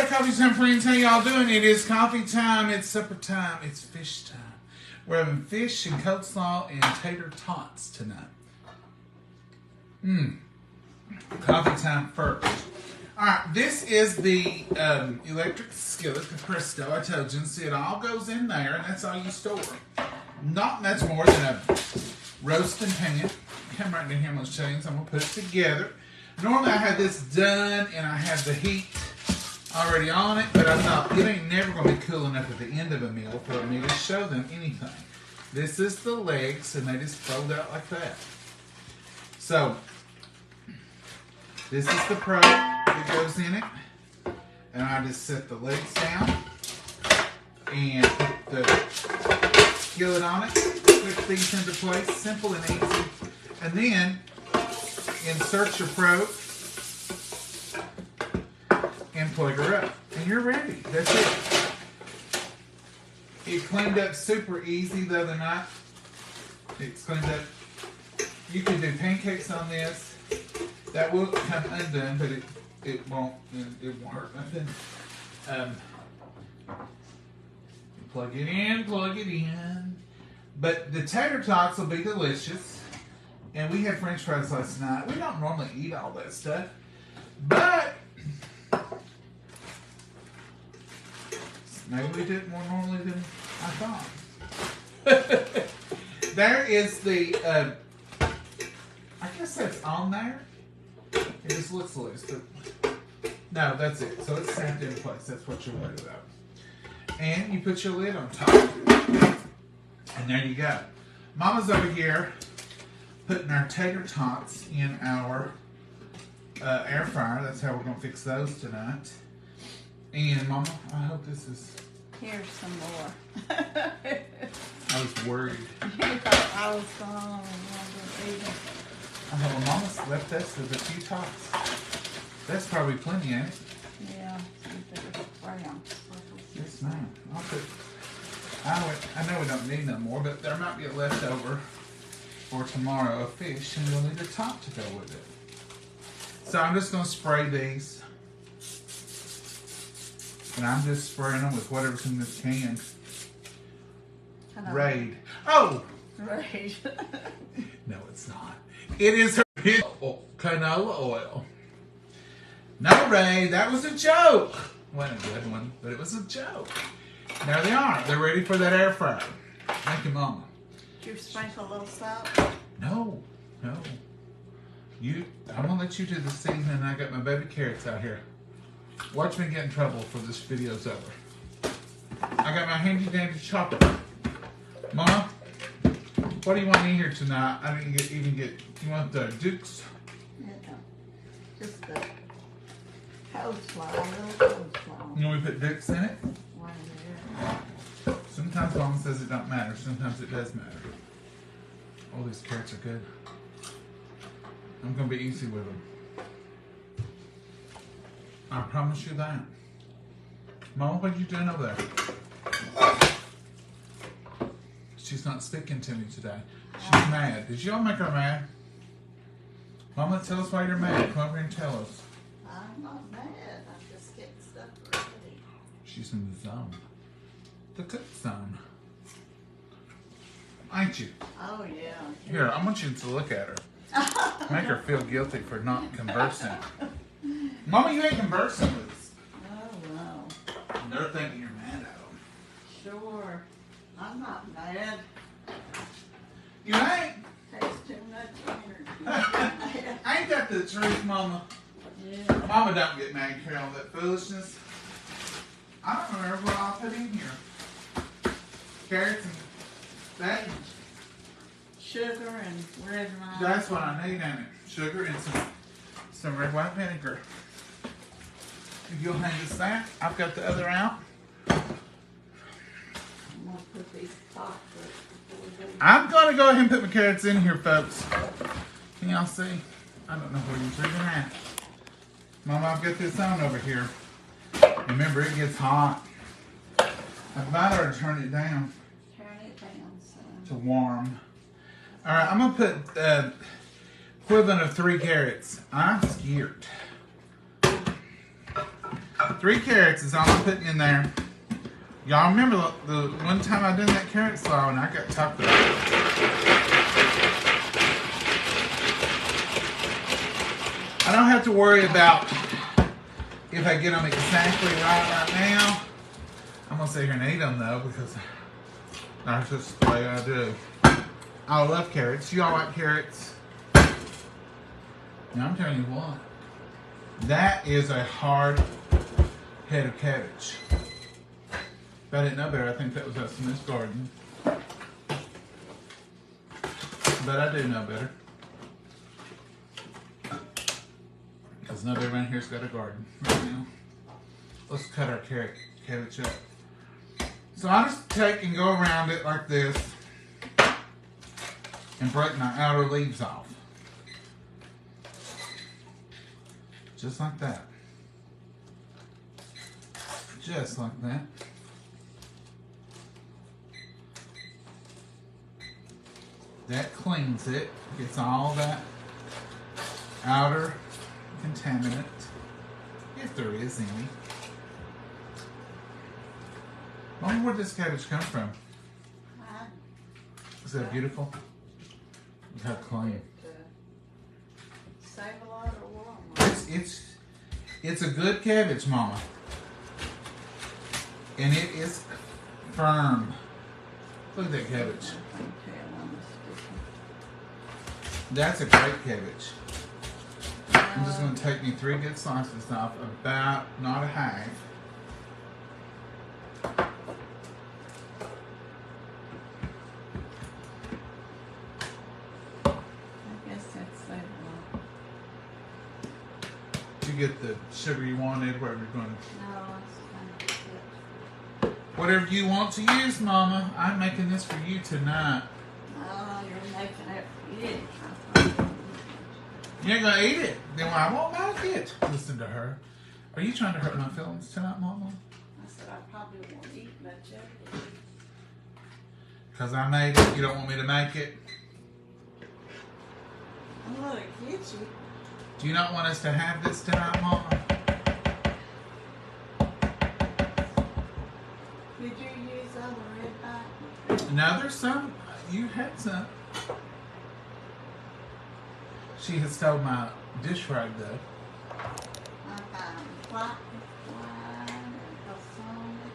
there, coffee time friends. How y'all doing? It is coffee time. It's supper time. It's fish time. We're having fish and coleslaw and tater tots tonight. Coffee time first. All right, this is the electric skillet, the Presto. I told you, see, it all goes in there, and that's all you store. Not much more than a roasting pan. Come right down here, I'm going to show you. So I'm going to put it together. Normally I have this done, and I have the heat already on it, but I thought it ain't never going to be cool enough at the end of a meal for me to show them anything. This is the legs, and they just fold out like that. So, this is the probe that goes in it, and I just set the legs down and put the skillet on it, put these into place, simple and easy, and then insert your probe and plug her up, and you're ready. That's it. It cleaned up super easy the other night. It's cleaned up. You can do pancakes on this. That will come undone, but it won't hurt nothing. Plug it in. But the tater tots will be delicious. And we had French fries last night. We don't normally eat all that stuff, but maybe we did it more normally than I thought. There is the, I guess that's on there. It just looks loose, but no, that's it. So it's snapped in place. That's what you're worried about. And you put your lid on top. And there you go. Mama's over here putting our tater tots in our air fryer. That's how we're going to fix those tonight. And Mama, I hope this is... Here's some more. I was worried. You thought I was gone and eat them. I thought, well, Mama's left us with a few tots. That's probably plenty, ain't it? Yeah, brown. Yes, ma'am. I'll put... I know we don't need no more, but there might be a leftover for tomorrow of fish, and we'll need a top to go with it. So I'm just going to spray these. And I'm just spraying them with whatever's in this can. Raid. Oh! Raid. No, it's not. It is canola oil. No, Ray, that was a joke. Wasn't a good one, but it was a joke. There they are. They're ready for that air fryer. Thank you, Mama. Did you sprinkle a little salt? No. I'm gonna let you do the seasoning. I got my baby carrots out here. Watch me get in trouble for this video's over. I got my handy dandy chopper. Mama, what do you want in here tonight? I didn't even get. You want the Dukes? No, just the coleslaw, a little coleslaw. You want me to put Dukes in it? One there. Sometimes Mama says it don't matter. Sometimes it does matter. Oh, these carrots are good. I'm gonna be easy with them. I promise you that. Mama, what are you doing over there? She's not sticking to me today. She's mad. Did y'all make her mad? Mama, tell us why you're mad. Come over here and tell us. I'm not mad. I'm just getting stuff ready. She's in the zone. The cook zone. Ain't you? Oh, yeah. Here, I want you to look at her. Make her feel guilty for not conversing. Mama, you ain't conversing with us. Oh, no. They're thinking you're mad at them. Sure. I'm not mad. You ain't? Takes too much energy. Ain't that the truth, Mama? Yeah. Mama don't get mad and carry all that foolishness. I don't remember what I put in here. Carrots and that. Sugar and red wine. That's what I need in it. Sugar and some red wine vinegar. If you'll hand us that, I've got the other out. I'm going to put these tots up. I'm going to go ahead and put my carrots in here, folks. Can y'all see? I don't know where you're even at. Mama, I've got this on over here. Remember, it gets hot. I might ought to turn it down. Turn it down, son. To warm. All right, I'm going to put equivalent of 3 carrots. I'm scared. 3 carrots is all I'm putting in there. Y'all remember the one time I done that carrot slaw and I got chopped up. I don't have to worry about if I get them exactly right now. I'm going to sit here and eat them though because that's just the way I do. I love carrots. You all like carrots? Now I'm telling you what. That is a hard head of cabbage. If I didn't know better, I think that was out from this garden. But I do know better. Because nobody around here's got a garden right now. Let's cut our cabbage up. So I just take and go around it like this and break my outer leaves off. Just like that. Just like that. That cleans it. Gets all that outer contaminant, if there is any. Mom, where did this cabbage come from? Is that beautiful? Look how clean. Save a lot of water. It's a good cabbage, Mama. And it is firm. Look at that cabbage. That's a great cabbage. I'm just going to take me 3 good slices off, about, not a half. You get the sugar you wanted, whatever you're going to. No, it's fine. Whatever you want to use, Mama. I'm making this for you tonight. Oh, you're making it for you. You ain't gonna eat it. Then I won't like it. Listen to her. Are you trying to hurt my feelings tonight, Mama? I said I probably won't eat much of it. Because I made it. You don't want me to make it? I'm gonna get you. Do you not want us to have this tonight, Mama? Did you use all the red dye? No, there's some. You had some. She has stole my dish rag, though. I found white wine and balsamic.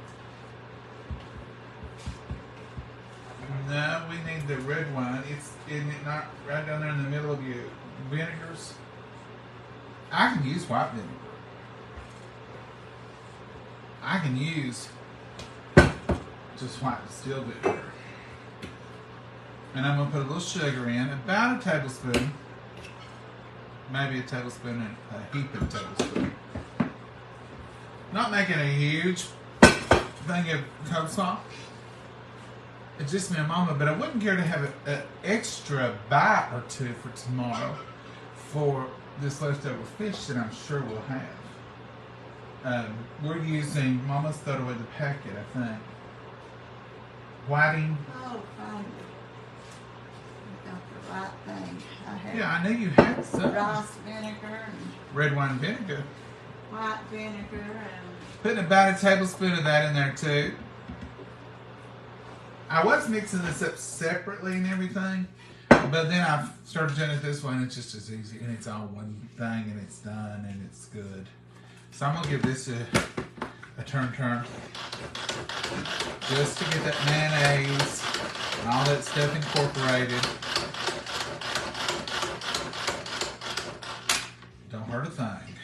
No, we need the red wine. Isn't it not right down there in the middle of your vinegars? I can use white vinegar. I can use just white distilled vinegar. And I'm going to put a little sugar in, about a tablespoon. Maybe a tablespoon and a heap of tablespoon. Not making a huge thing of coleslaw. It's just me and Mama, but I wouldn't care to have an extra bite or 2 for tomorrow for this leftover fish that I'm sure we'll have. We're using, Mama's thrown away the packet, I think. Whiting. Oh, fine. You got the right thing. Yeah, I knew you had some. Rice vinegar and Red wine vinegar. white vinegar and Putting about a tablespoon of that in there too. I was mixing this up separately and everything, but then I started doing it this way and it's just as easy and it's all one thing and it's done and it's good. So I'm going to give this a turn just to get that mayonnaise and all that stuff incorporated. Don't hurt a thing.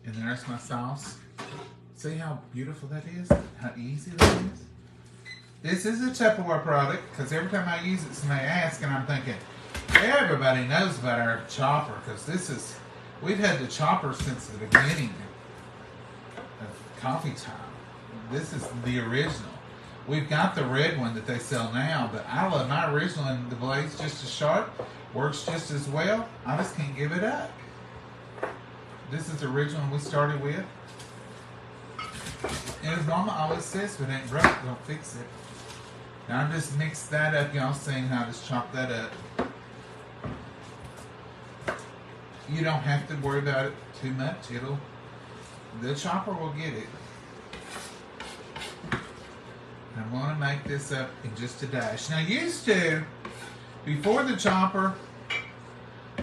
And there's my sauce. See how beautiful that is? How easy that is? This is a Tupperware product because every time I use it, somebody asks, and I'm thinking, everybody knows about our chopper because we've had the chopper since the beginning of coffee time. This is the original. We've got the red one that they sell now, but I love my original and the blade's just as sharp, works just as well. I just can't give it up. This is the original we started with. And as Mama always says, if it ain't broke, don't fix it. Now I'm just mixed that up. Y'all seeing how I just chop that up. You don't have to worry about it too much. The chopper will get it. I'm going to make this up in just a dash. Now, used to, before the chopper,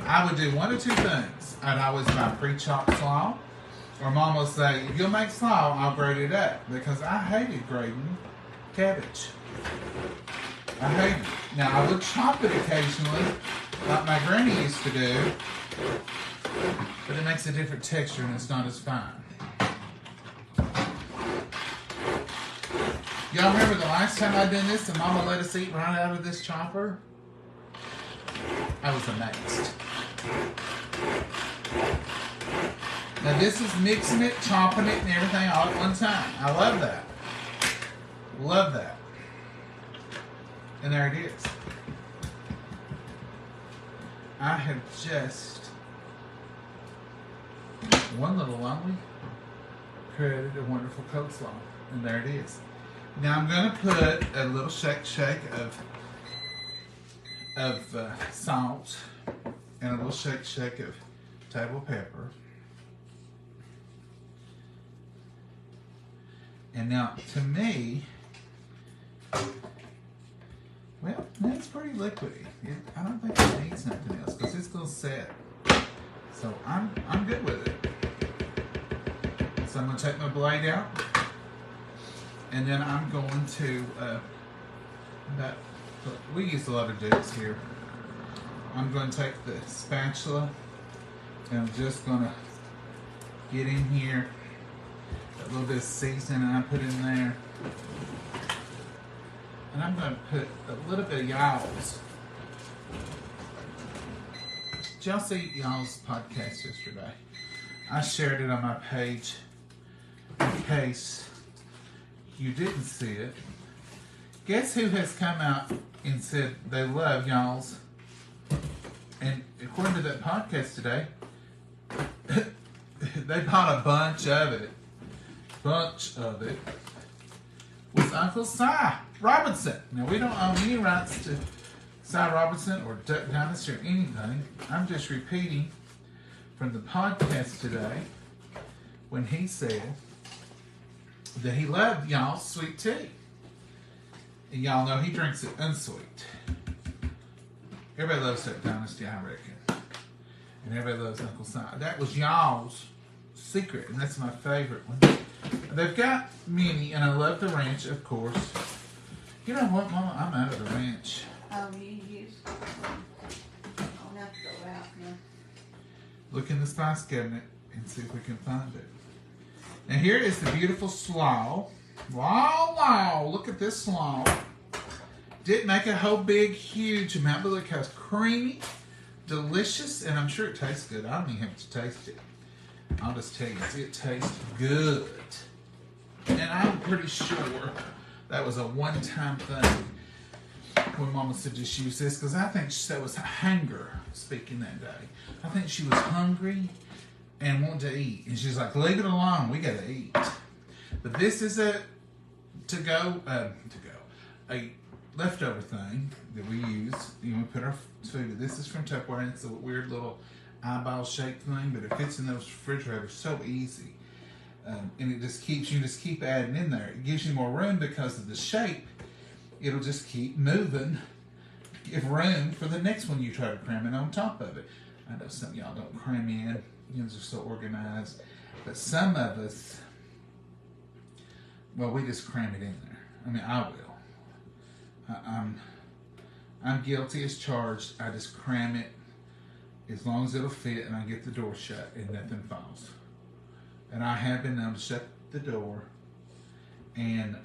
I would do one of two things. I'd always buy pre-chopped slaw, or Mom would say, if you'll make slaw, I'll grate it up. Because I hated grating cabbage. I hated it. Now, I would chop it occasionally, like my granny used to do, but it makes a different texture and it's not as fine. Y'all remember the last time I done this and Mama let us eat right out of this chopper? I was amazed. Now this is mixing it, chopping it, and everything all at one time. I love that. Love that. And there it is. I have just, one little lonely, created a wonderful coleslaw. And there it is. Now I'm going to put a little shake of salt and a little shake of table pepper. And now, to me, well, that's pretty liquidy. I don't think it needs nothing else because it's going to set. So I'm good with it. So I'm going to take my blade out. And then I'm going to, we use a lot of dukes here. I'm going to take the spatula and I'm just going to get in here. A little bit of seasoning I put in there. And I'm going to put a little bit of y'all's. Did y'all see y'all's podcast yesterday? I shared it on my page in case you didn't see it. Guess who has come out and said they love y'all's? And according to that podcast today, they bought a bunch of it. Was Uncle Si Robinson. Now, we don't own any rights to Si Robinson or Duck Dynasty or anything. I'm just repeating from the podcast today when he said that he loved y'all's sweet tea. And y'all know he drinks it unsweet. Everybody loves Duck Dynasty, I reckon. And everybody loves Uncle Si. That was y'all's secret, and that's my favorite one. They've got many, and I love the ranch, of course. You know what, Mama? I'm out of the ranch. Oh, you use. I'll have to go out now. Look in the spice cabinet and see if we can find it. Now here is the beautiful slaw. Wow, look at this slaw. Didn't make a whole big, huge amount, but look how creamy, delicious, and I'm sure it tastes good. I don't even have to taste it. I'll just tell you, it tastes good. And I'm pretty sure that was a one-time thing when Mama said just use this, because I think that was hunger speaking that day. I think she was hungry and wanted to eat. And she's like, leave it alone, we gotta eat. But this is a a leftover thing that we use. You know, we put our food. This is from Tupperware, and it's a weird little eyeball shaped thing, but it fits in those refrigerators so easy. And it just keeps, you just keep adding in there. It gives you more room because of the shape. It'll just keep moving. Give room for the next one you try to cram in on top of it. I know some of y'all don't cram in. You guys are so organized. But some of us, well, we just cram it in there. I mean, I will. I'm guilty as charged. I just cram it as long as it'll fit and I get the door shut and nothing falls. And I have been able to shut the door and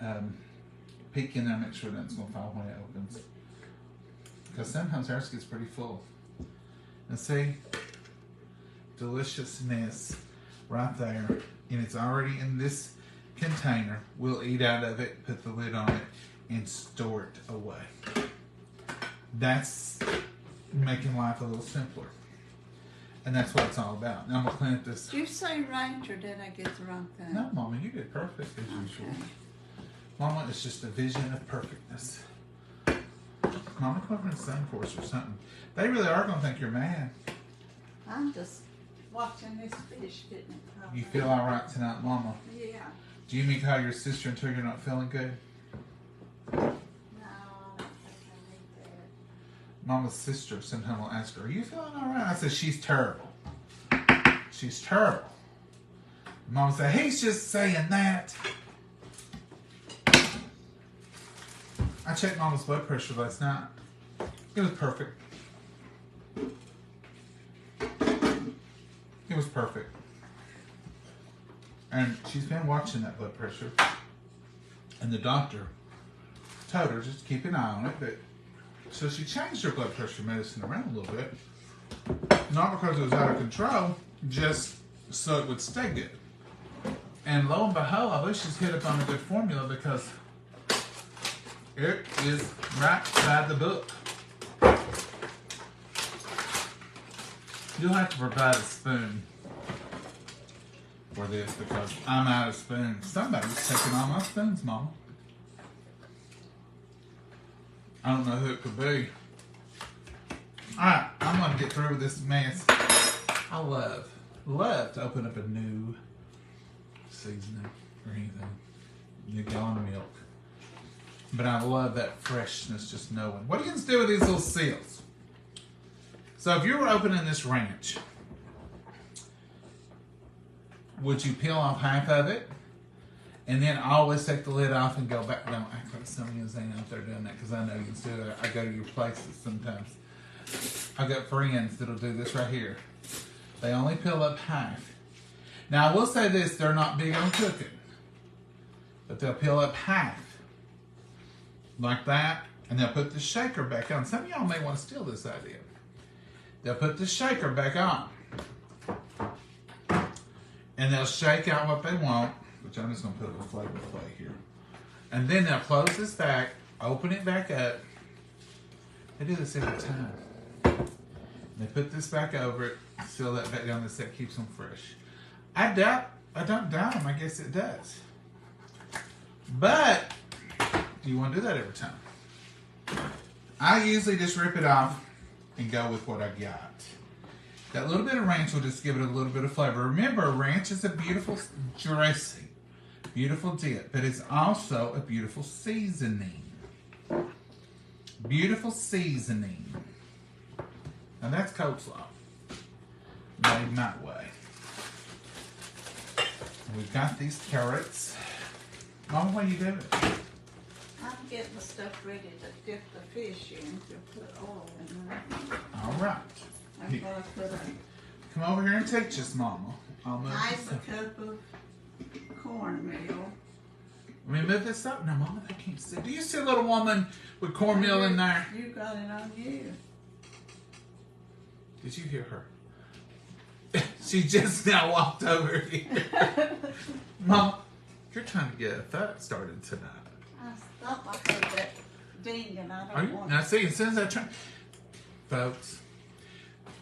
peek in there and make sure nothing's going to fall when it opens. Because sometimes ours gets pretty full. And see, deliciousness right there. And it's already in this container. We'll eat out of it, put the lid on it, and store it away. That's making life a little simpler. And that's what it's all about. Now I'm going to clean up this. Did you say ranch or did I get the wrong thing? No, Mama, you did perfect as usual. Mama, it's just a vision of perfectness. Mama, come over and sing for us or something. They really are going to think you're mad. I'm just watching this fish getting it. You feel all right tonight, Mama? Yeah. Do you mean call your sister until you're not feeling good? No, I don't think I need that. Mama's sister sometimes will ask her, are you feeling all right? I said, she's terrible. She's terrible. Mama said, he's just saying that. I checked Mama's blood pressure last night. It was perfect. It was perfect. And she's been watching that blood pressure. And the doctor told her just keep an eye on it. But so she changed her blood pressure medicine around a little bit. Not because it was out of control, just so it would stay good. And lo and behold, I believe she's hit up on a good formula because it is right by the book. You'll have to provide a spoon for this because I'm out of spoons. Somebody's taking all my spoons, Mama. I don't know who it could be. Alright, I'm going to get through with this mess. I love to open up a new seasoning or anything. New gallon of milk. But I love that freshness, just knowing. What are you going to do with these little seals? So if you were opening this ranch, would you peel off half of it? And then always take the lid off and go back. Don't act like some of you ain't out there doing that because I know you can do that. I go to your places sometimes. I've got friends that'll do this right here. They only peel up half. Now I will say this, they're not big on cooking. But they'll peel up half. Like that. And they'll put the shaker back on. Some of y'all may want to steal this idea. They'll put the shaker back on. And they'll shake out what they want. Which I'm just going to put a little flavor play here. And then they'll close this back. Open it back up. They do this every time. They put this back over it. Seal that back down. That keeps them fresh. I don't doubt them. I guess it does. But do you want to do that every time? I usually just rip it off and go with what I got. That little bit of ranch will just give it a little bit of flavor. Remember, ranch is a beautiful dressing, beautiful dip, but it's also a beautiful seasoning. Beautiful seasoning. Now that's coleslaw, made my way. We've got these carrots. Mom, what are you doing? I'm getting the stuff ready to dip the fish in to put oil in there. All right. I'm going to put Come over here and teach us, Mama. I'll move half this a up. cup of cornmeal. Let me move this up. No, Mama, I can't see. Do you see a little woman with cornmeal in there? You got it on you. Did you hear her? She just now walked over here. Mama, you're trying to get a thought started tonight. I thought I heard that ding and I Are don't you? want Now see, as soon as I try, folks,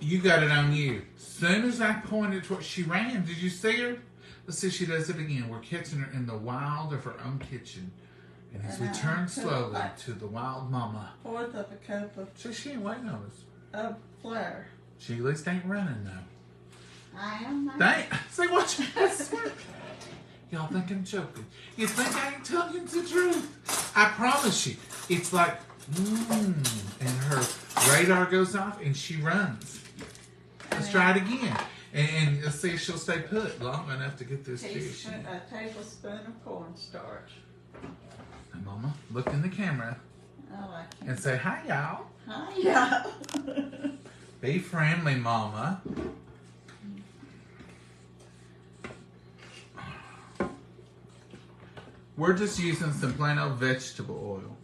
you got it on you. As soon as I pointed to what she ran, did you see her? Let's see if she does it again. We're catching her in the wild of her own kitchen. And as we turn slowly to the wild mama. fourth of a cup of So she ain't waiting on us. flour. She at least ain't running though. I am not. Dang, see what you y'all think I'm joking. You think I ain't telling you the truth? I promise you. It's like, and her radar goes off and she runs. Let's try it again. And let's see if she'll stay put long enough to get this fish. A tablespoon of cornstarch. Now, Mama, look in the camera I like it. and say, hi, y'all. Hi, yeah. Be friendly, Mama. We're just using some plain old vegetable oil.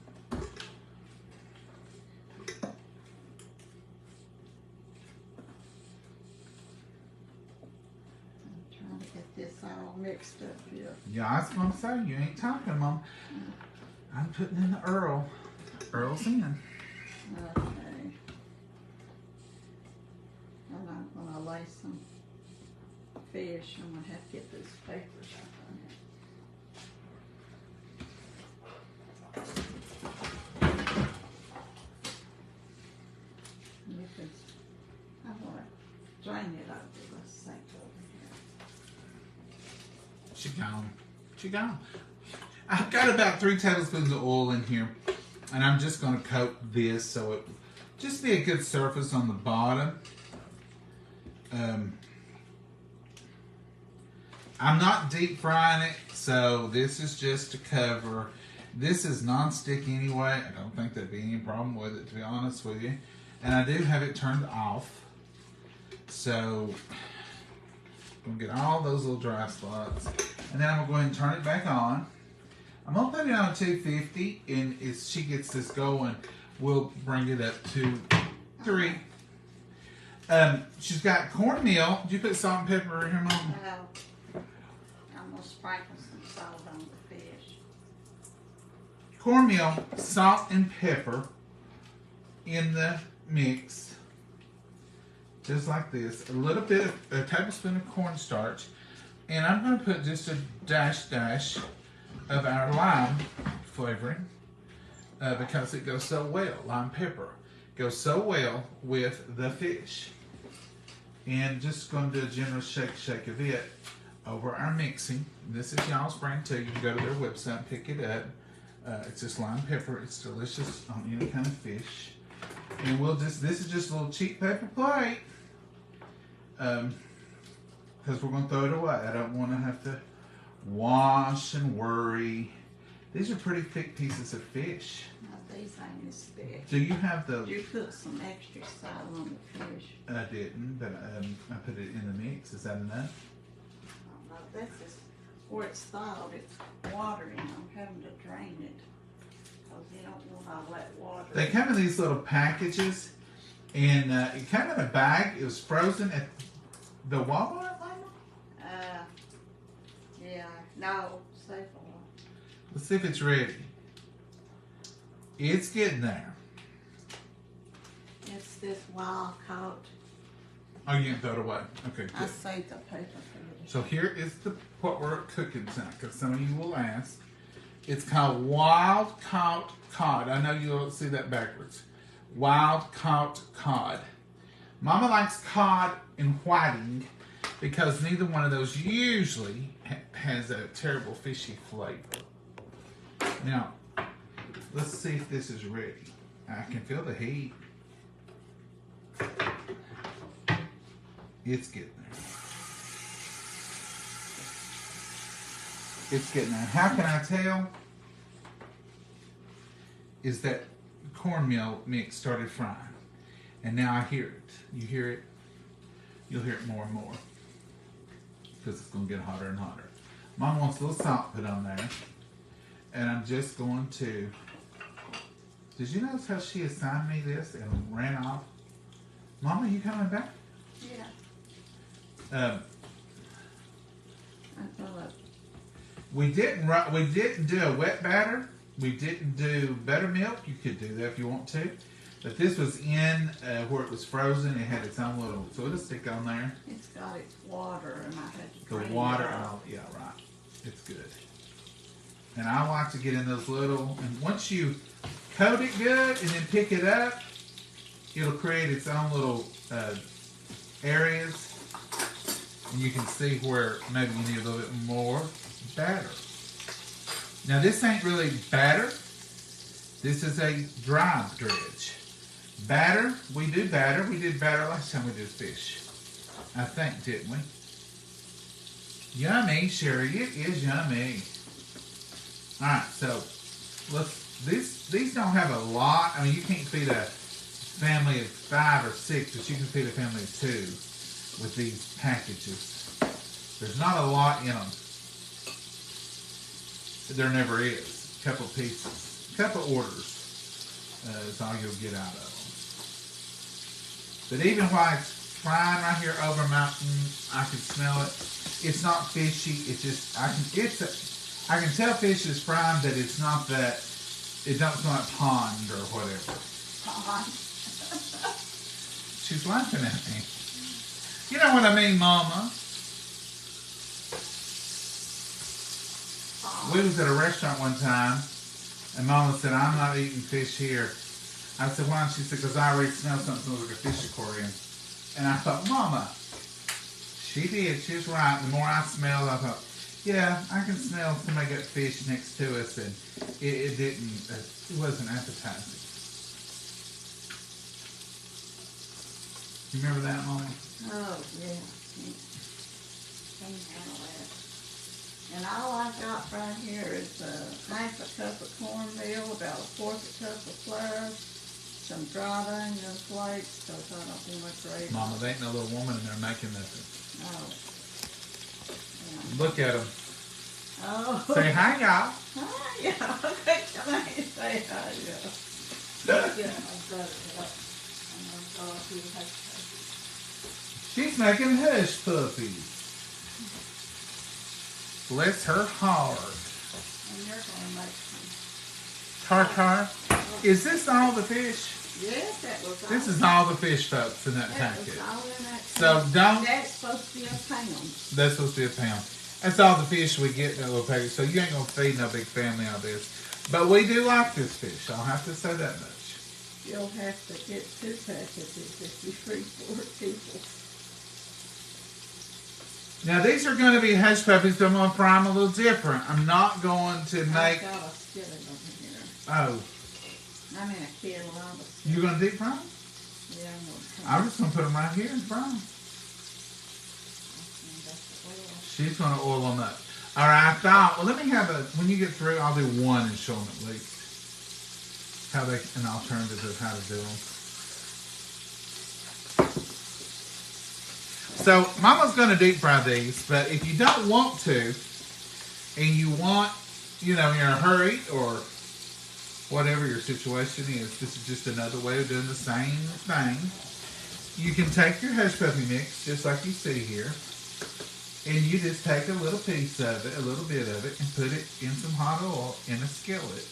Trying to get this all mixed up here. Yeah, that's what I'm saying. You ain't talking, Mom. I'm putting in the Earl. Earl's in. Okay. And I'm going to lay some fish. I'm going to have to get these papers out on it. You can, I want to drain it over the sink. She gone. She gone. I've got about 3 tablespoons of oil in here, and I'm just going to coat this so it just be a good surface on the bottom. I'm not deep frying it, so this is just to cover. This is non-stick anyway. I don't think there'd be any problem with it, to be honest with you. And I do have it turned off. So I'm going to get all those little dry spots. And then I'm going to go ahead and turn it back on. I'm going to put it on 250, and as she gets this going, we'll bring it up to 3. She's got cornmeal. Did you put salt and pepper in here, Mom? No. I'm going to sprinkle some salt on the fish. Cornmeal, salt, and pepper in the mix. Just like this. A little bit of a tablespoon of cornstarch. And I'm going to put just a dash of our lime flavoring because it goes so well. Lime pepper goes so well with the fish. And just going to do a generous shake of it over our mixing. This is y'all's brand too. You can go to their website and pick it up. It's just lime pepper. It's delicious on any kind of fish. And we'll just, this is just a little cheap paper plate. Because we're going to throw it away. I don't want to have to wash and worry. These are pretty thick pieces of fish. No, these ain't as thick. Do you have the... You put some extra salt on the fish. I didn't, but I put it in the mix. Is that enough? I don't know. This is where it's thawed. It's watering. I'm having to drain it. Because you don't want all that water. They come in these little packages. And it came in a bag. It was frozen at the Walmart, Mama? Yeah. No, safe one. Let's see if it's ready. It's getting there. It's this wild caught. Oh, you can throw it away. Okay, good. I saved the paper for you. So here is the what we're cooking tonight, because some of you will ask. It's called wild caught cod. I know you'll see that backwards. Wild caught cod. Mama likes cod and whiting because neither one of those usually has a terrible fishy flavor. Now, let's see if this is ready. I can feel the heat. It's getting there. It's getting there. How can I tell? Is that cornmeal mix started frying. And now I hear it. You hear it? You'll hear it more and more. Because it's going to get hotter and hotter. Mom wants a little salt put on there. And I'm just going to... Did you notice how she assigned me this and ran off? Mama, you coming back? Yeah. We didn't do a wet batter. We didn't do buttermilk. You could do that if you want to. But this was in where it was frozen. It had its own little, so it'll stick on there. It's got its water, and I had to The drain water, it out. oh, yeah, right. It's good. And I like to get in those little, and once you coat it good and then pick it up, it'll create its own little areas. And you can see where maybe you need a little bit more batter. Now this ain't really batter. This is a dry dredge. Batter, we do batter. We did batter last time we did fish. I think, didn't we? Yummy, Sherry. It is yummy. Alright, so these don't have a lot. I mean, you can't feed a family of 5 or 6, but you can feed a family of 2 with these packages. There's not a lot in them. There never is. A couple pieces. A couple orders is all you'll get out of them. But even while it's frying right here over mountain, I can smell it. It's not fishy. It's just I can tell fish is frying, but it's not that. It don't smell like pond or whatever. Pond. She's laughing at me. You know what I mean, Mama? We was at a restaurant one time, and Mama said, "I'm not eating fish here." I said, "Why?" She said, "Because I already smelled something that smells like a fish aquarium." And I thought, Mama, she did. She was right. The more I smelled, I thought, Yeah, I can smell somebody got fish next to us, and it wasn't appetizing. You remember that, Mama? Oh, yeah. Can't handle that. And all I got right here is half a cup of cornmeal, about a fourth a cup of flour, some dried onion flakes, because I don't want to grate. Mama, there ain't no little woman in there making nothing. Oh. Yeah. Look at them. Oh. Say hi, y'all. Hi, yeah. Okay, can I say hi, yeah. Yeah, I've got it up. And I've got a few She's making hush puppies. Bless her heart. And you're going to make some. Tartar. Is this all the fish? Yes, that was all. This is all the fish, folks, in that That was packet. all in that. So don't. That's supposed to be a pound. That's supposed to be a pound. That's all the fish we get in that little packet. So you ain't gonna feed no big family out of this. But we do like this fish. I'll have to say that much. You'll have to get 2 packages if you feed 4 people. Now these are going to be hush puppies, but I'm going to fry them a little different. I'm not going to make. I've got a skillet over here. Oh, I'm in a kettle. you're going to deep fry them? Yeah, I'm going to. I'm just going to put them right here and fry them. She's going to oil them up. All right, I thought, well, let me have when you get through, I'll do one and show them at least how they, an alternative of how to do them. So, Mama's going to deep fry these, but if you don't want to, and you want, you're in a hurry or whatever your situation is, this is just another way of doing the same thing. You can take your hush puppy mix, just like you see here, and you just take a little piece of it, a little bit of it, and put it in some hot oil in a skillet.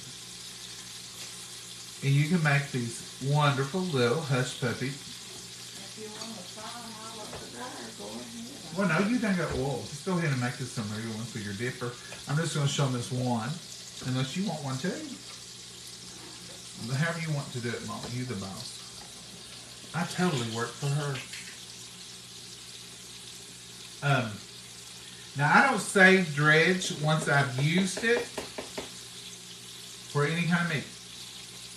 And you can make these wonderful little hush puppies. If you want to fry them all up to there, go ahead. Well, no, you done got oil. Just go ahead and make this some real ones for your dipper. I'm just going to show them this one, unless you want one too. However you want to do it, Mom. You the boss. I totally work for her. Now, I don't save dredge once I've used it for any kind of meat.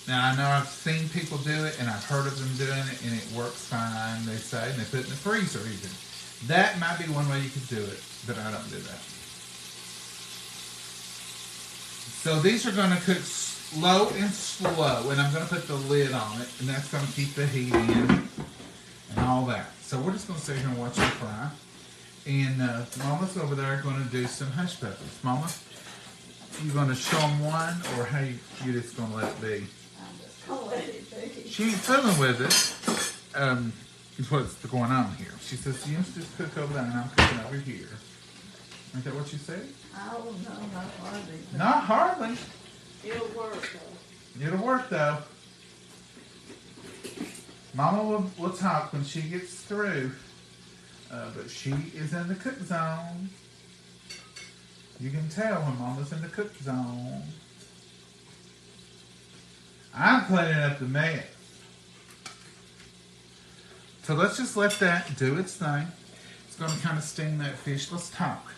Now, I know I've seen people do it, and I've heard of them doing it, and it works fine, they say, and they put it in the freezer even. That might be one way you could do it, but I don't do that. So these are going to cook low and slow, and I'm going to put the lid on it, and that's going to keep the heat in and all that. So we're just going to sit here and watch it fry. And Mama's over there going to do some hush puppies. Mama, you going to show them one, or how you just going to let it be? I'm just going to let it be. She ain't fiddling with it. Is what's going on here. She says, you just cook over there, and I'm cooking over here. Ain't that what you said? Oh, no, not hardly. Not hardly. It'll work, though. It'll work, though. Mama will talk when she gets through. But she is in the cook zone. You can tell when Mama's in the cook zone. I'm cleaning up the mess. So let's just let that do its thing. It's going to kind of steam that fish. Let's talk.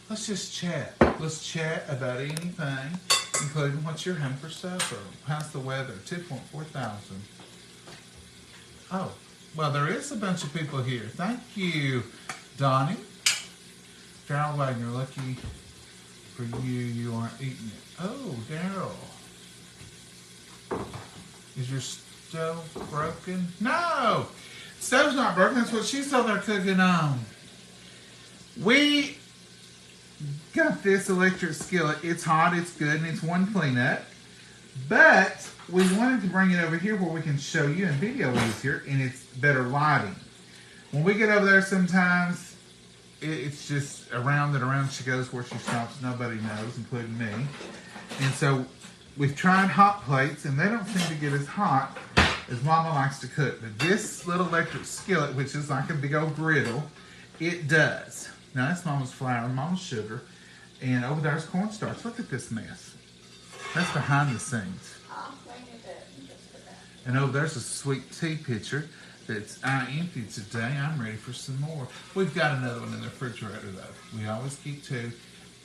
Let's just chat. Let's chat about anything, including what you're having for supper. How's the weather? 2.4 thousand. Oh, well, there is a bunch of people here. Thank you, Donnie. Daryl Wagner, lucky for you, you aren't eating it. Oh, Daryl. Is your stove broken? No! Stove's not broken. That's what she's over there cooking on. We got this electric skillet. It's hot, it's good, and it's one cleanup. But we wanted to bring it over here where we can show you in video easier, and it's better lighting. When we get over there sometimes, it's just around and around she goes where she stops. Nobody knows, including me. And so we've tried hot plates, and they don't seem to get as hot as Mama likes to cook. But this little electric skillet, which is like a big old griddle, it does. Now that's Mama's flour, Mama's sugar, and over there's cornstarch. Look at this mess. That's behind the scenes. I'll clean it up in just a minute. And over there's a sweet tea pitcher that's empty today. I'm ready for some more. We've got another one in the refrigerator though. We always keep 2.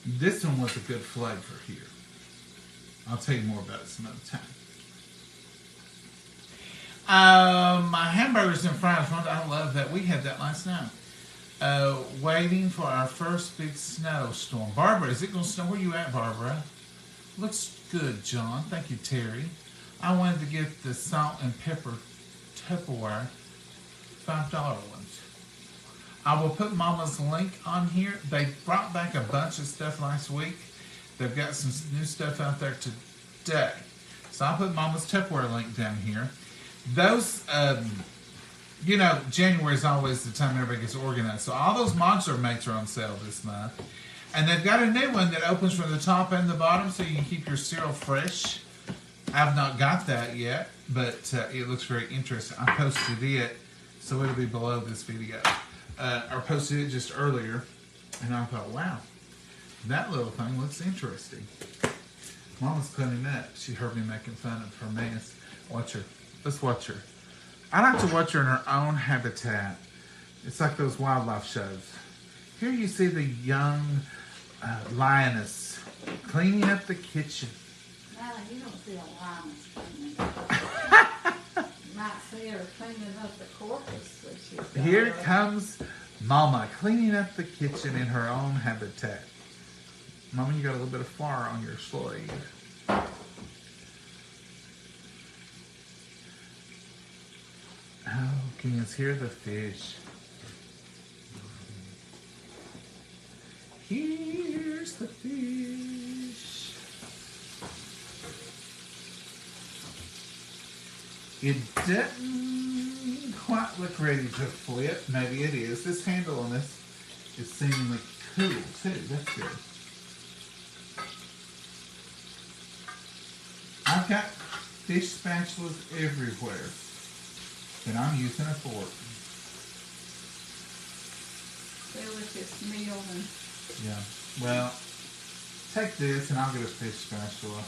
This one was a good flavor here. I'll tell you more about it some other time. My hamburgers and fries, I love that. We had that last night. Waiting for our first big snowstorm. Barbara, is it going to snow? Where you at, Barbara? Looks good, John. Thank you, Terry. I wanted to get the salt and pepper Tupperware $5 ones. I will put Mama's link on here. They brought back a bunch of stuff last week. They've got some new stuff out there today. So I'll put Mama's Tupperware link down here. Those, you know, January is always the time everybody gets organized. So all those modular mates are on sale this month. And they've got a new one that opens from the top and the bottom so you can keep your cereal fresh. I've not got that yet, but it looks very interesting. I posted it, so it'll be below this video. I posted it just earlier, and I thought, wow, that little thing looks interesting. Mama's cleaning up. She heard me making fun of her mess. Watch her. Let's watch her. I like to watch her in her own habitat. It's like those wildlife shows. Here you see the young lioness cleaning up the kitchen. No, you don't see a lioness cleaning. You might see her cleaning up the corpus that she's got. Here comes Mama cleaning up the kitchen in her own habitat. Mama, you got a little bit of flour on your sleeve. Oh, can you hear the fish? Here's the fish. It doesn't quite look ready to flip. Maybe it is. This handle on this is seemingly cool too. That's good. I've got fish spatulas everywhere, and I'm using a fork. Delicious meal and Yeah. Well, take this and I'll get a fish spatula.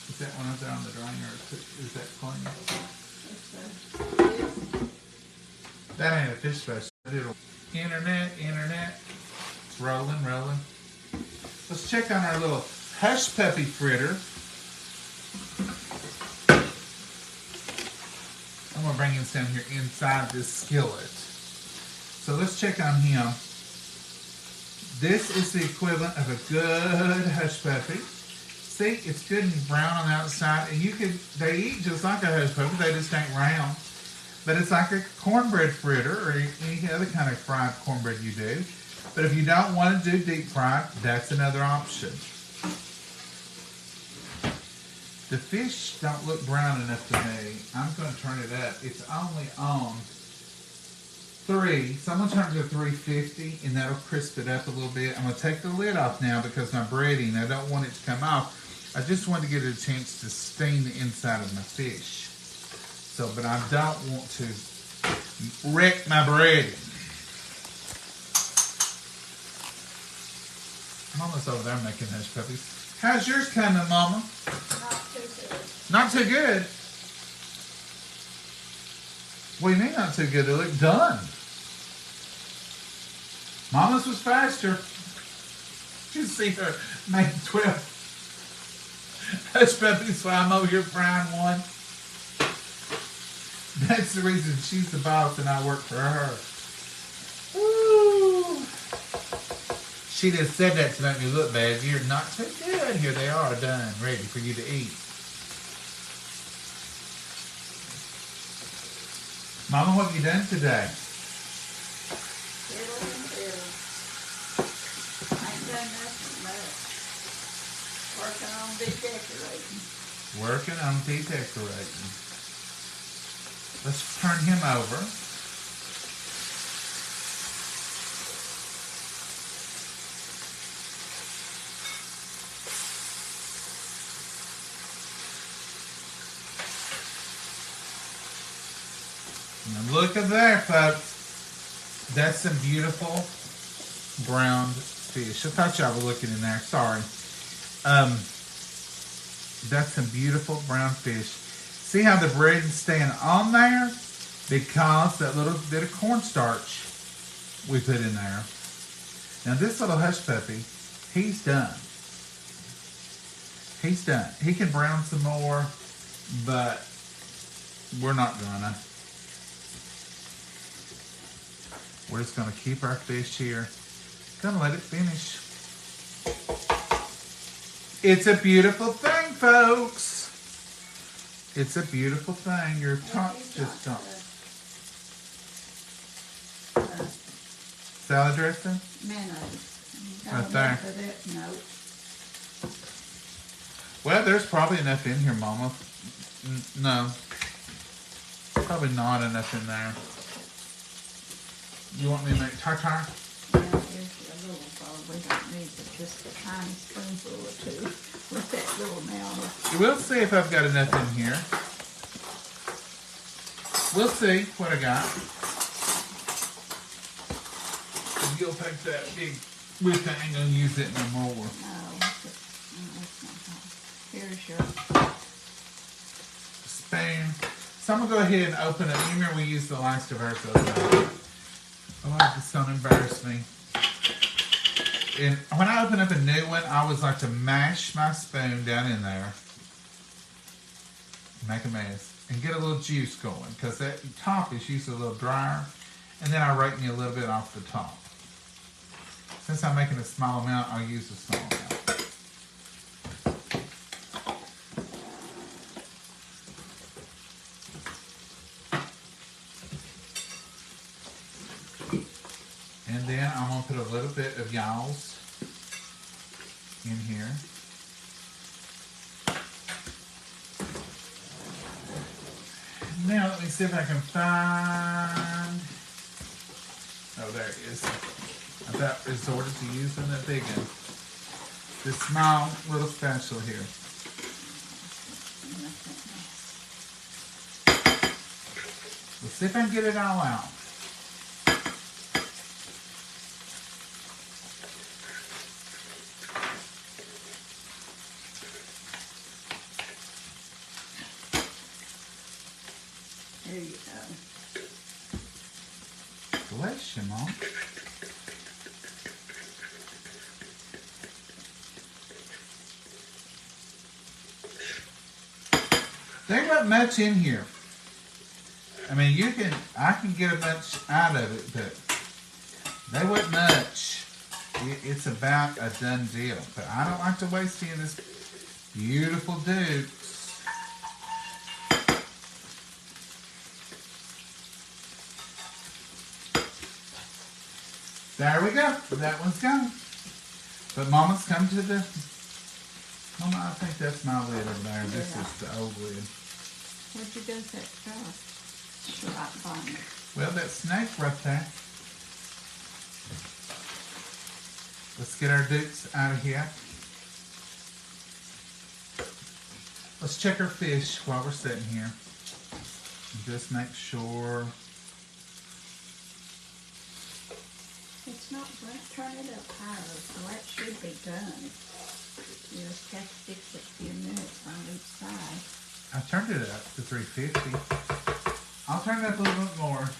Is that one up there on the drying or is that clean? That ain't a fish spatula. It'll... Internet. It's rolling. Let's check on our little hush puppy fritter. I'm going to bring him down here inside this skillet. So let's check on him. This is the equivalent of a good hush puppy. See, it's good and brown on the outside. And they eat just like a hush puppy. They just ain't round. But it's like a cornbread fritter or any other kind of fried cornbread you do. But if you don't want to do deep fried, that's another option. The fish don't look brown enough to me. I'm going to turn it up. It's only on 3. So I'm going to turn it to 350 and that'll crisp it up a little bit. I'm going to take the lid off now because my breading, I don't want it to come off. I just want to get a chance to steam the inside of my fish. So, but I don't want to wreck my breading. Mama's over there making hush puppies. How's yours coming, Mama? Not too good. What do you mean not too good? They look done. Mama's was faster. You see her make 12 hush puppies while I'm over here frying one. That's the reason she's the boss and I work for her. Woo. She just said that to make me look bad. You're not too good. Here they are, done, ready for you to eat. Mama, what have you done today? fiddle. I ain't done nothing much. Working on decorating. Working on decorating. Let's turn him over. Now look at there, folks. That's some beautiful browned fish. I thought y'all were looking in there. Sorry. That's some beautiful brown fish. See how the bread is staying on there? Because that little bit of cornstarch we put in there. Now this little hush puppy He's done. He's done. He can brown some more, but we're not gonna. We're just gonna keep our fish here. Gonna let it finish. It's a beautiful thing, folks. It's a beautiful thing. Your tots just don't. Salad dressing? Mayonnaise. Right there. No. Well, there's probably enough in here, Mama. No. Probably not enough in there. You want me to make tartar? Yeah, there's a little bowl. We don't need just a tiny spoonful or two with that little amount. We'll see if I've got enough in here. We'll see what I got. You'll take that big whip. I ain't gonna use it no more. No, that's not hot. Here's your spoon. So I'm gonna go ahead and open it. You remember we used the last of ours the other night. Oh, this don't embarrass me. And when I open up a new one, I always like to mash my spoon down in there, make a mess, and get a little juice going, because that top is usually a little drier. And then I rake me a little bit off the top. Since I'm making a small amount, I'll use a small amount. And then I'm going to put a little bit of y'all's in here. Now let me see if I can find... Oh, there it is. I thought resorted to using that big one. This small little spatula here. Let's see if I can get it all out. There you go. Bless you, Mom. There wasn't much in here. I mean, I can get a bunch out of it, but there wasn't much. It's about a done deal. But I don't like to waste any of this beautiful dukes. There we go. That one's gone. But Mama's come to the... Mama, I think that's my lid over there. Yeah. This is the old lid. Where'd you get that jar? Right behind it. Well, that snake right there. Let's get our dukes out of here. Let's check our fish while we're sitting here. Just make sure... It's not burnt. Turn it up higher, so that should be done. You just have to fix it a few minutes on each side. I turned it up to 350. I'll turn it up a little bit more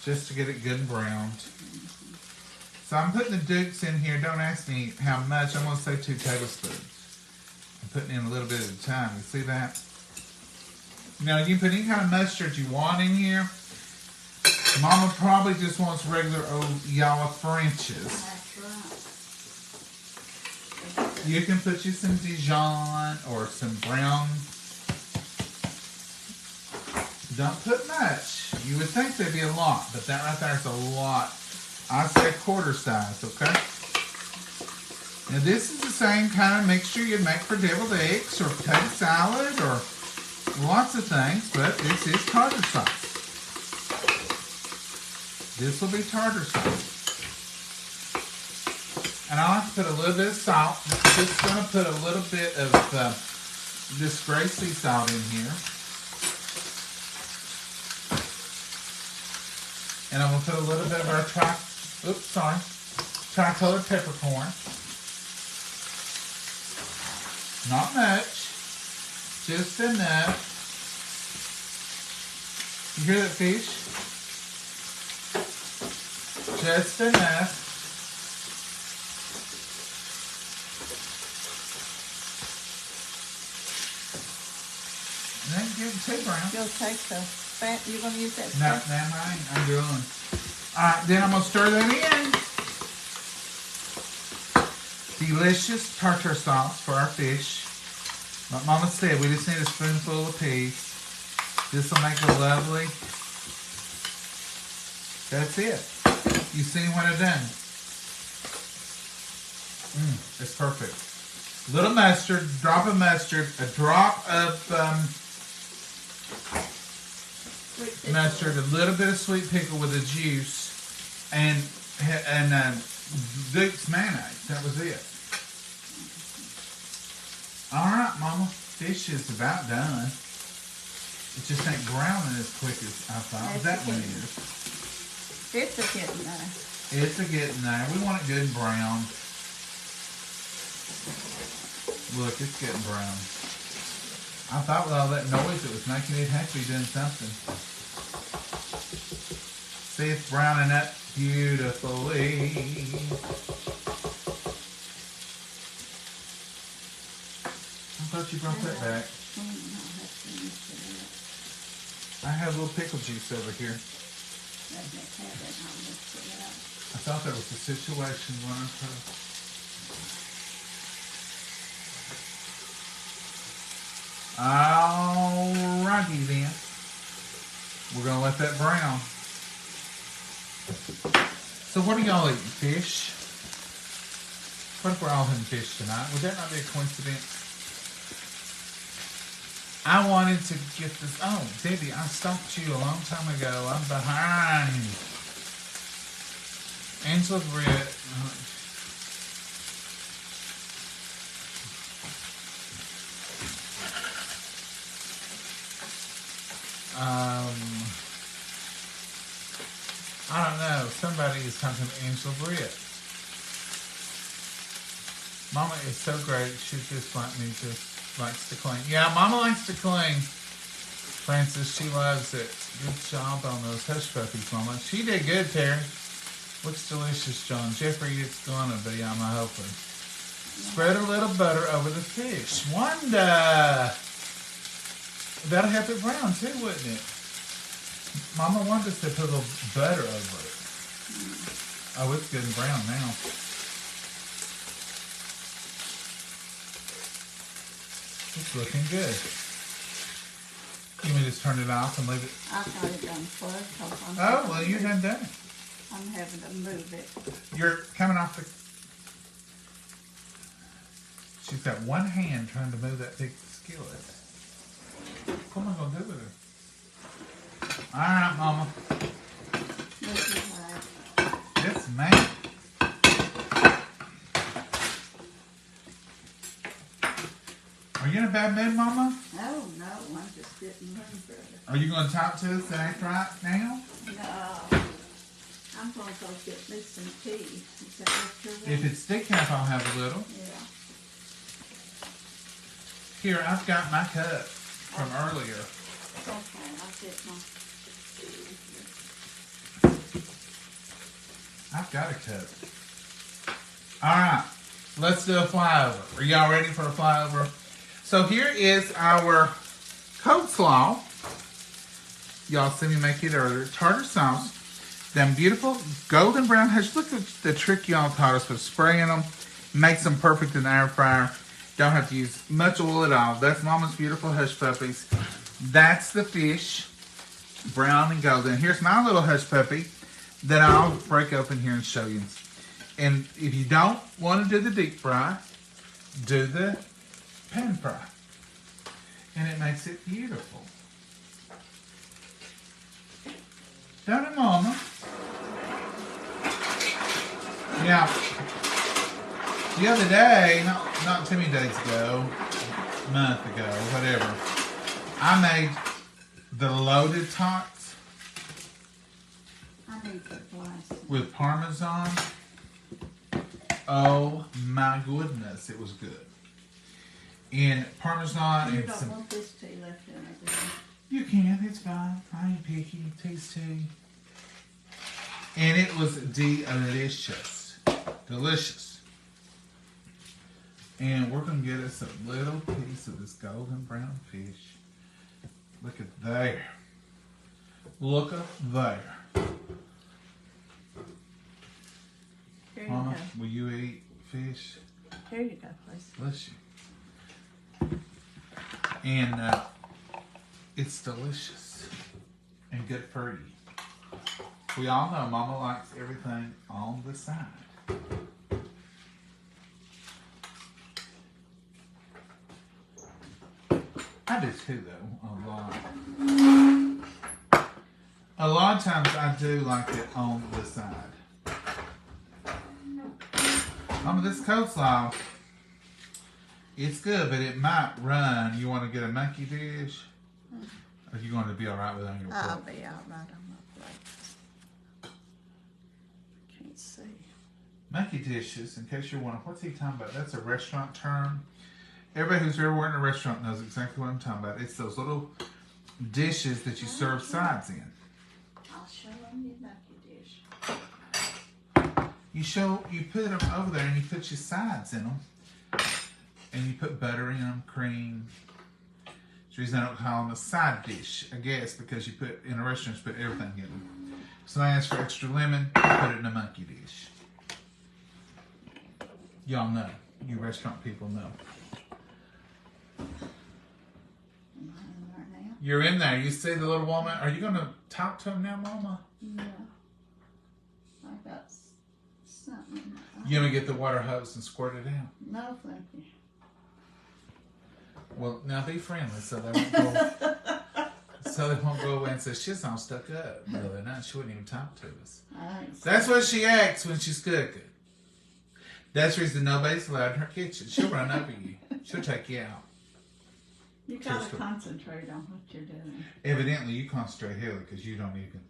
just to get it good and browned. So I'm putting the dukes in here. Don't ask me how much. I'm going to say 2 tablespoons. I'm putting in a little bit at a time. You see that? Now you can put any kind of mustard you want in here. Mama probably just wants regular old yellow Frenches. That's right. You can put you some Dijon or some brown. Don't put much. You would think there'd be a lot, but that right there is a lot. I'd say quarter size, okay? Now this is the same kind of mixture you'd make for deviled eggs or potato salad or lots of things, but this is tartar sauce. This will be tartar sauce. And I like to put a little bit of salt. I'm just going to put a little bit of this gray sea salt in here. And I'm going to put a little bit of our tricolored peppercorn. Not much. Just enough. You hear that fish? Just enough. It ain't getting too brown. You'll take the fat. You're gonna use that. No, fat? I ain't. I'm doing. All right, then I'm gonna stir that in. Delicious tartar sauce for our fish. Like Mama said, we just need a spoonful apiece. This will make a lovely. That's it. You seen what I've done? It's perfect. Little mustard, drop of mustard, a drop of mustard, a little bit of sweet pickle with the juice, and Duke's mayonnaise. That was it. All right, Mama. Fish is about done. It just ain't browning as quick as I thought. That one is. It's a getting there. It's a getting there. We want it good and brown. Look, it's getting brown. I thought with all that noise it was making, it had to be doing something. See, it's browning up beautifully. I thought you brought that back. I have a little pickle juice over here. I thought that was the situation when I put. Alrighty then. We're gonna let that brown. So what are y'all eating? Fish? What if we're all having fish tonight? Would that not be a coincidence? I wanted to get this. Oh, Debbie, I stopped you a long time ago. I'm behind. Angela Britt. I don't know. Somebody is talking to Angela Britt. Mama is so great. She's just like me. Just likes to clean. Yeah, Mama likes to clean. Francis, she loves it. Good job on those hush puppies, Mama. She did good, Terry. Looks delicious, John. Jeffrey, it's gonna be, I'm hoping. Spread a little butter over the fish. Wanda! That'll help it brown too, wouldn't it? Mama wanted us to put a little butter over it. Oh, it's good and brown now. It's looking good. You may just turn it off and leave it. I got it unplugged. Oh, well, you done done it. I'm having to move it. You're coming off the... She's got one hand trying to move that big skillet. What am I going to do with her? All right, Mama. Yes, ma'am. Are you in a bad mood, Mama? Oh, no. I'm just getting hungry. Are you going to talk to us and act right now? No. I'm going to go get me some tea. Is that what you're doing? If it's decaf, I'll have a little. Yeah. Here, I've got my cup from earlier. Okay, I'll get my I've got a cup. All right, let's do a flyover. Are y'all ready for a flyover? So here is our coleslaw. Y'all see me make it earlier. Tartar sauce. Them beautiful golden brown hush. Look at the trick y'all taught us with spraying them. Makes them perfect in the air fryer. Don't have to use much oil at all. That's Mama's beautiful hush puppies. That's the fish. Brown and golden. Here's my little hush puppy that I'll break open here and show you. And if you don't want to do the deep fry, do the pan fry. And it makes it beautiful. Don't it, Mama? Now, the other day, not too many days ago, a month ago, whatever, I made the loaded tots with Parmesan. Oh my goodness, it was good. And Parmesan You and don't some... want this tea left in it, do You can, it's fine. I ain't picky. Taste tea. And it was delicious. Delicious. And we're going to get us a little piece of this golden brown fish. Look at there. Look up there. Here you Mama, go. will you eat fish? Here you go, please. Bless you. And it's delicious and good for you. We all know Mama likes everything on the side. I do too, though, a lot. A lot of times I do like it on the side. This coleslaw, it's good, but it might run. You want to get a monkey dish? Or are you going to be all right with it on your plate? I'll be all right on my plate. Can't see. Monkey dishes, in case you're wondering, what's he talking about? That's a restaurant term. Everybody who's ever worked in a restaurant knows exactly what I'm talking about. It's those little dishes that you serve sides in. I'll show them your monkey dish. You put them over there and you put your sides in them. And you put butter in them, cream. That's the reason I don't call them a side dish, I guess, because you put, in a restaurant, you put everything in them. So I ask for extra lemon, put it in a monkey dish. Y'all know. You restaurant people know. Am I in there now? You're in there. You see the little woman. Are you going to talk to him now, Mama? Yeah. I got something. You going to get the water hose and squirt it out? No, thank you. Well, now be friendly so they won't go. So they won't go away and say she's all stuck up. No, they're not. She wouldn't even talk to us. That's what she acts when she's cooking. That's the reason nobody's allowed in her kitchen. She'll run over you. She'll take you out. You gotta concentrate on what you're doing. Evidently, you concentrate heavily because you don't even.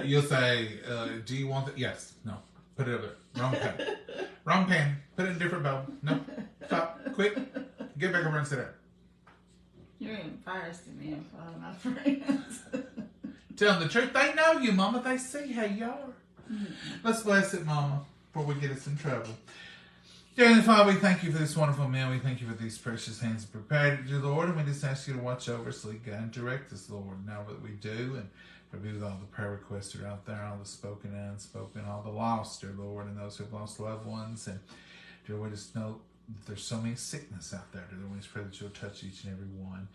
You'll say, "Do you want that?" Yes. No. Put it over there. Wrong pan. Wrong pan. Put it in a different bowl. No. Stop. Quick. Get back over and sit down. You're embarrassing me in front of my friends. Tell them the truth. They know you, Mama. They see how you are. Mm-hmm. Let's bless it, Mama, before we get us in trouble. Dear Heavenly Father, we thank you for this wonderful meal. We thank you for these precious hands prepared to do, Lord. And we just ask you to watch over us, lead, guide, and direct us, Lord, now that we do. And be with all the prayer requests that are out there, all the spoken and unspoken, all the lost, dear Lord, and those who have lost loved ones. And dear, we just know that there's so many sickness out there, dear Lord. We just pray that you'll touch each and every one.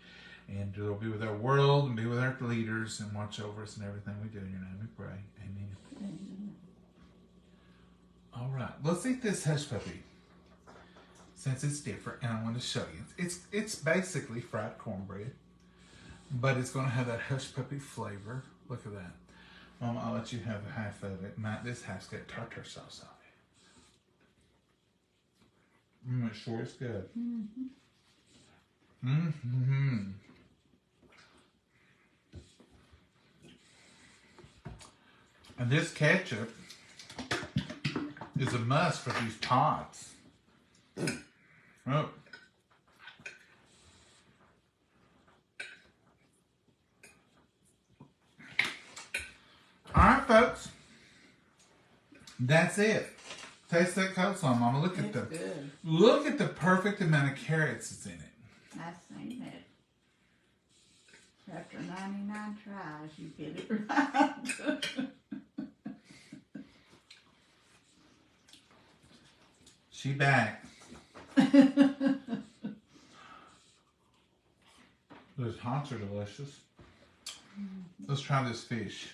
And dear Lord, be with our world and be with our leaders and watch over us in everything we do. In your name we pray. Amen. Amen. All right, let's eat this hush puppy. Since it's different, and I want to show you. It's basically fried cornbread, but it's going to have that hush puppy flavor. Look at that. Mama, I'll let you have half of it. This half's got tartar sauce on it. It sure is good. Mm-hmm. Mm-hmm. And this ketchup is a must for these tots. Oh. Alright, folks. That's it. Taste that coleslaw, Mama. Look at look at the perfect amount of carrots that's in it. I've seen it. After 99 tries, you get it right. She back. Those tots are delicious. Let's try this fish.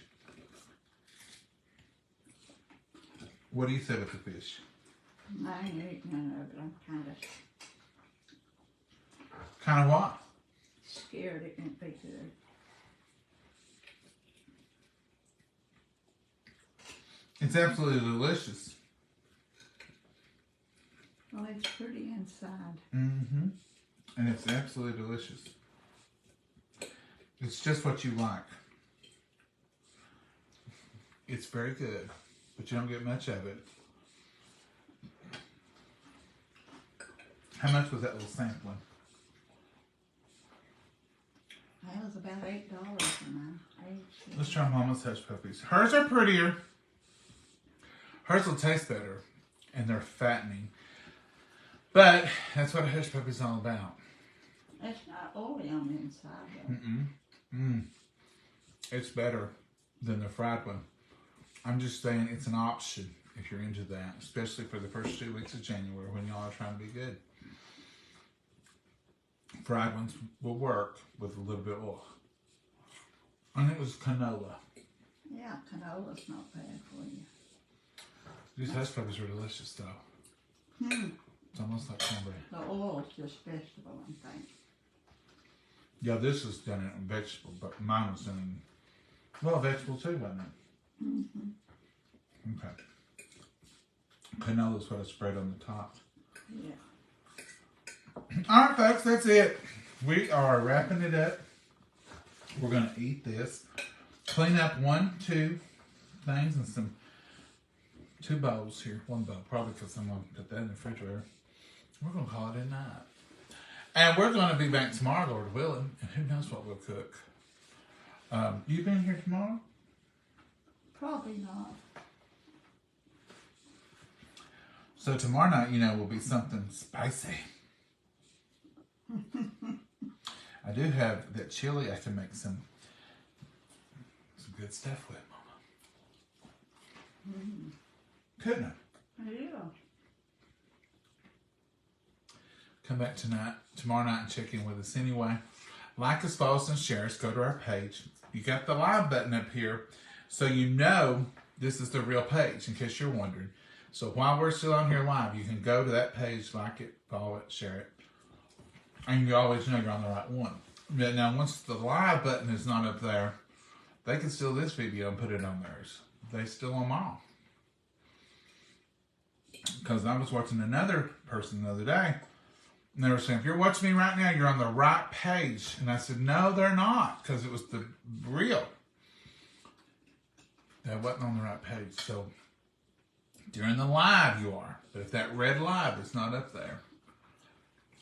What do you say with the fish? I ain't eating none of it. I'm Kind of what? scared it won't be good. It's absolutely delicious. Well, it's pretty inside. Mm-hmm. And it's absolutely delicious. It's just what you like. It's very good, but you don't get much of it. How much was that little sampling? That was about $8 for mine. Let's try Mama's hush puppies. Hers are prettier. Hers will taste better, and they're fattening. But that's what a hush puppy's all about. It's not oily on the inside, though. It's better than the fried one. I'm just saying it's an option if you're into that, especially for the first 2 weeks of January when y'all are trying to be good. Fried ones will work with a little bit of oil. And it was canola. Yeah, canola's not bad for you. These hush puppies are delicious, though. It's almost like cornbread. The oil's just vegetable, I think. Yeah, this is done in vegetable, but mine was done in, well, vegetable too, wasn't it? Okay. Canola's what I spread on the top. Yeah. All right, folks, that's it. We are wrapping it up. We're going to eat this. Clean up 1, 2 things and some 2 bowls here. 1 bowl, probably because I'm going to put that in the refrigerator. We're going to call it a night. And we're going to be back tomorrow, Lord willing, and who knows what we'll cook. You been here tomorrow? Probably not. So tomorrow night, will be something spicy. I do have that chili I can make some good stuff with, Mama. Couldn't I? Yeah. Come back tomorrow night and check in with us anyway. Like us, follow us, and share us. Go to our page. You got the live button up here, so you know this is the real page, in case you're wondering. So while we're still on here live, you can go to that page, like it, follow it, share it. And you always know you're on the right one. But now, once the live button is not up there, they can steal this video and put it on theirs. They steal them all. Because I was watching another person the other day, and they were saying, if you're watching me right now, you're on the right page. And I said, no, they're not, because it was the real. That wasn't on the right page. So during the live, you are. But if that red live is not up there,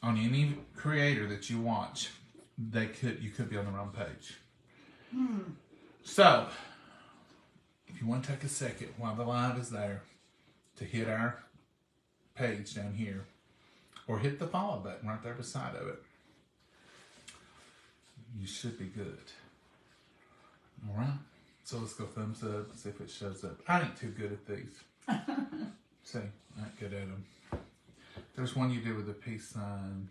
on any creator that you watch, you could be on the wrong page. So, if you want to take a second while the live is there to hit our page down here, or hit the follow button right there beside of it, you should be good. All right. So let's go thumbs up, see if it shows up. I ain't too good at these. See, I ain't good at them. There's one you do with a peace sign.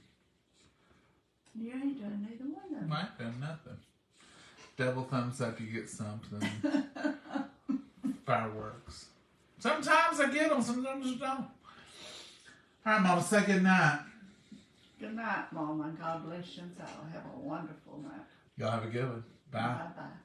You ain't done neither one of them. I ain't done nothing. Double thumbs up, you get something. Fireworks. Sometimes I get them, sometimes I don't. All right, Mama, say good night. Good night, Mama. God bless you. I'll have a wonderful night. Y'all have a good one. Bye. Bye-bye.